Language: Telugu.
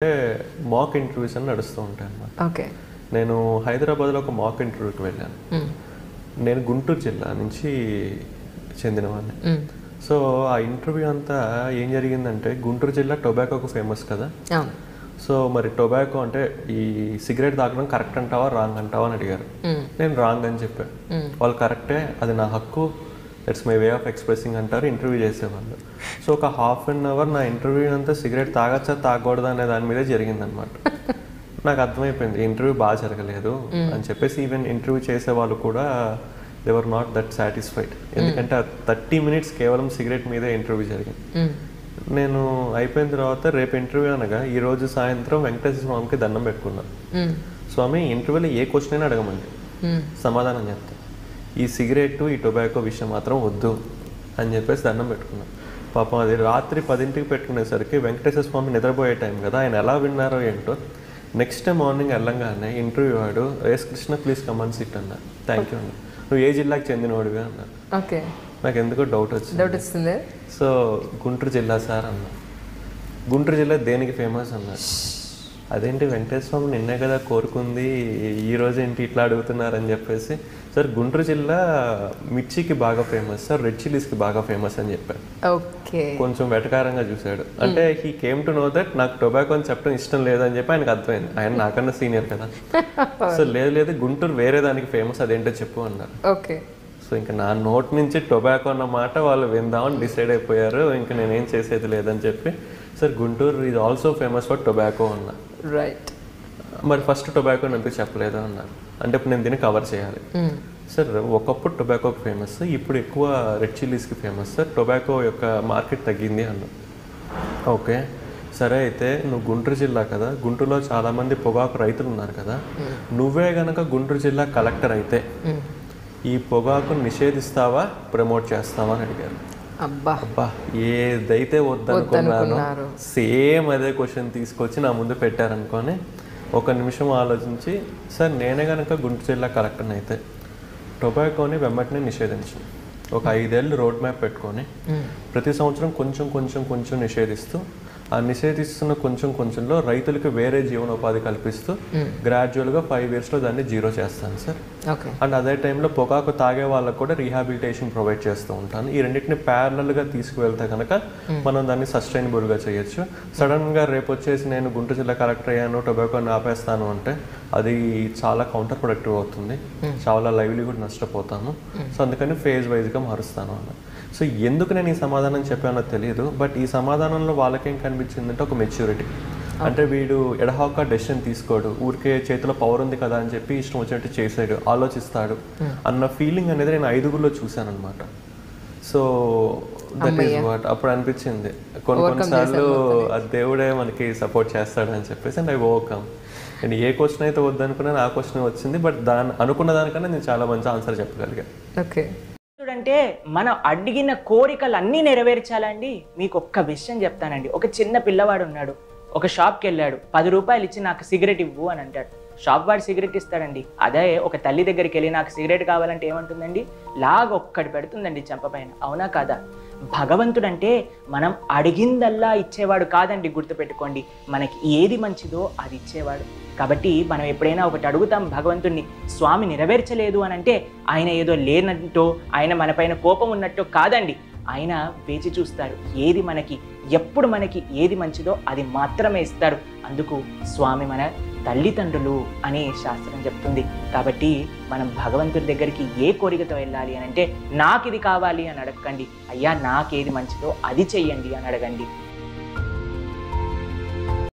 అంటే మాక్ ఇంటర్వ్యూస్ అని నడుస్తూ ఉంటాయి అన్నమాట. ఓకే. నేను హైదరాబాద్లో ఒక మాక్ ఇంటర్వ్యూకి వెళ్ళాను. నేను గుంటూరు జిల్లా నుంచి చెందినవాడిని. సో ఆ ఇంటర్వ్యూ అంతా ఏం జరిగిందంటే, గుంటూరు జిల్లా టొబాకోకు ఫేమస్ కదా. సో మరి టొబాకో అంటే ఈ సిగరెట్ తాగడం కరెక్ట్ అంటావా రాంగ్ అంటావా అని అడిగారు. నేను రాంగ్ అని చెప్పాను. వాళ్ళు కరెక్టే, అది నా హక్కు, that's my way of expressing అంటారు. ఇంటర్వ్యూ చేసేవాళ్ళు. సో ఒక హాఫ్ అన్ అవర్ నా ఇంటర్వ్యూ అంతా సిగరెట్ తాగచ్చా తాగకూడదా అనే దాని మీదే జరిగిందనమాట. నాకు అర్థమైపోయింది ఇంటర్వ్యూ బాగా జరగలేదు అని చెప్పేసి. ఈవెన్ ఇంటర్వ్యూ చేసే వాళ్ళు కూడా they were not that satisfied. ఎందుకంటే 30 minutes కేవలం సిగరెట్ మీదే ఇంటర్వ్యూ జరిగింది. నేను అయిపోయిన తర్వాత రేపు ఇంటర్వ్యూ అనగా ఈ రోజు సాయంత్రం వెంకటేశ్వర స్వామికి దండం పెట్టుకున్నాను. స్వామి, ఇంటర్వ్యూలో ఏ క్వశ్చన్ అయినా అడగమండి, సమాధానం చెప్తాను. ఈ సిగరెట్ ఈ టొబాకో విషయం మాత్రం వద్దు అని చెప్పేసి దండం పెట్టుకున్నాను. పాపం అది రాత్రి 10ంటికి పెట్టుకునేసరికి వెంకటేశ్వర స్వామి నిద్రపోయే టైం కదా, ఆయన ఎలా విన్నారో ఏంటో. నెక్స్ట్ డే మార్నింగ్ వెళ్ళంగానే ఇంటర్వ్యూ వాడు, yes Krishna please come in sit అన్నారు. థ్యాంక్ యూ అండి, నువ్వు ఏ జిల్లాకి చెందినవాడుగా అన్నారు. ఓకే. నాకు ఎందుకో డౌట్ వచ్చింది. సో గుంటూరు జిల్లా సార్ అన్నా. గుంటూరు జిల్లా దేనికి ఫేమస్ అన్నారు. అదేంటి వెంకటేశ్వర స్వామి నిన్నే కదా కోరుకుంది, ఈ రోజు ఏంటి ఇట్లా అడుగుతున్నారని చెప్పేసి. సార్ గుంటూరు జిల్లా మిర్చికి బాగా ఫేమస్ సార్, రెడ్ చిల్లీస్కి బాగా ఫేమస్ అని చెప్పాడు. ఓకే. కొంచెం వెటకారంగా చూశాడు. అంటే he came to know that నాకు టొబాకో అని చెప్పడం ఇష్టం లేదని చెప్పి ఆయనకు అర్థమైంది. ఆయన నాకన్నా సీనియర్ కదా. సో లేదు గుంటూరు వేరే దానికి ఫేమస్, అదేంటో చెప్పు అన్నారు. ఓకే. సో ఇంకా నా నోట్ నుంచి టొబాకో అన్న మాట వాళ్ళు విందామని డిసైడ్ అయిపోయారు. ఇంకా నేనేం చేసేది లేదని చెప్పి, sir Guntur is also famous for tobacco అన్నా. రైట్. మరి ఫస్ట్ టొబాకో ఎందుకు చెప్పలేదు అన్నారు. అంటే ఇప్పుడు నేను దీన్ని కవర్ చేయాలి. సార్ ఒకప్పుడు టొబాకోకి ఫేమస్, ఇప్పుడు ఎక్కువ రెడ్ చిల్లీస్కి ఫేమస్ సార్, టొబాకో యొక్క మార్కెట్ తగ్గింది అన్నా. ఓకే సరే, అయితే నువ్వు గుంటూరు జిల్లా కదా, గుంటూరులో చాలామంది పొగాకు రైతులు ఉన్నారు కదా, నువ్వే గనక గుంటూరు జిల్లా కలెక్టర్ అయితే ఈ పొగాకును నిషేధిస్తావా ప్రమోట్ చేస్తావా అని అడిగారు. అబ్బా ఏదైతే వద్దనుకున్నానో సేమ్ అదే క్వశ్చన్ తీసుకొచ్చి నా ముందు పెట్టారనుకొని ఒక నిమిషం ఆలోచించి, సార్ నేనే కనుక గుంటూరు జిల్లా కలెక్టర్ని అయితే టొబాకోని వెంబటనే నిషేధించు, ఒక 5 ఏళ్ళు రోడ్ మ్యాప్ పెట్టుకొని ప్రతి సంవత్సరం కొంచెం నిషేధిస్తూ, ఆ నిషేధిస్తున్న కొంచెంలో రైతులకు వేరే జీవనోపాధి కల్పిస్తూ గ్రాడ్యువల్గా 5 yearsలో దాన్ని జీరో చేస్తాను సార్. అండ్ అదే టైంలో పొగాకు తాగే వాళ్ళకు కూడా రీహాబిలిటేషన్ ప్రొవైడ్ చేస్తూ ఉంటాను. ఈ రెండింటిని ప్యారలల్గా తీసుకువెళ్తే కనుక మనం దాన్ని సస్టైనబుల్గా చేయొచ్చు. సడన్గా రేపు వచ్చేసి నేను గుంటూరు జిల్లా కలెక్టర్ అయ్యాను, టొబాకోని ఆపేస్తాను అంటే అది చాలా కౌంటర్ ప్రొడక్టివ్ అవుతుంది, చాలా లైవ్లీహుడ్ నష్టపోతాము. సో అందుకని ఫేజ్ వైజ్గా మారుస్తాను అన్న. సో ఎందుకు నేను ఈ సమాధానం చెప్పానో తెలియదు, బట్ ఈ సమాధానంలో వాళ్ళకేం కనిపించిందంటే ఒక మెచ్యూరిటీ. అంటే వీడు ఎడహాక డెసిషన్ తీసుకోడు, ఊరికే చేతిలో పవర్ ఉంది కదా అని చెప్పి ఇష్టం వచ్చినట్టు చేసాడు, ఆలోచిస్తాడు అన్న ఫీలింగ్ అనేది నేను 5గురిలో చూశాను అనమాట. సో దట్ ఈస్ వాట్ అప్పుడు అనిపించింది. కొన్నిసార్లు ఆ దేవుడే మనకి సపోర్ట్ చేస్తాడు అని చెప్పేసి. And I overcome. And A question అయితే వద్దనుకున్నాను ఆ క్వశ్చన్ వచ్చింది, బట్ అనుకున్న దానికన్నా నేను చాలా మంచి ఆన్సర్ చెప్పగలిగాను. ఓకే. అంటే మనం అడిగిన కోరికలు అన్నీ నెరవేర్చాలండి. మీకు ఒక్క విషయం చెప్తానండి. ఒక చిన్న పిల్లవాడు ఉన్నాడు, ఒక షాప్కి వెళ్ళాడు, 10 రూపాయలు ఇచ్చి నాకు సిగరెట్ ఇవ్వు అని అంటాడు. షాప్ వాడు సిగరెట్ ఇస్తాడండి. అదే ఒక తల్లి దగ్గరికి వెళ్ళి నాకు సిగరెట్ కావాలంటే ఏమంటుందండి, లాగ ఒక్కటి పెడుతుందండి చెంపపైన. అవునా కాదా? భగవంతుడంటే మనం అడిగిందల్లా ఇచ్చేవాడు కాదండి, గుర్తుపెట్టుకోండి. మనకి ఏది మంచిదో అది ఇచ్చేవాడు. కాబట్టి మనం ఎప్పుడైనా ఒకటి అడుగుతాం భగవంతుడిని, స్వామి నెరవేర్చలేదు అని అంటే ఆయన ఏదో లేనట్టో, ఆయన మనపైన కోపం ఉన్నట్టో కాదండి. ఆయన వేచి చూస్తాడు. ఏది మనకి, ఎప్పుడు మనకి ఏది మంచిదో అది మాత్రమే ఇస్తాడు. అందుకు స్వామి మన తల్లిదండ్రులు అని శాస్త్రం చెప్తుంది. కాబట్టి మనం భగవంతుడి దగ్గరికి ఏ కోరికతో వెళ్ళాలి అని అంటే, నాకు ఇది కావాలి అని అడగండి, అయ్యా నాకేది మంచిదో అది చెయ్యండి అని అడగండి.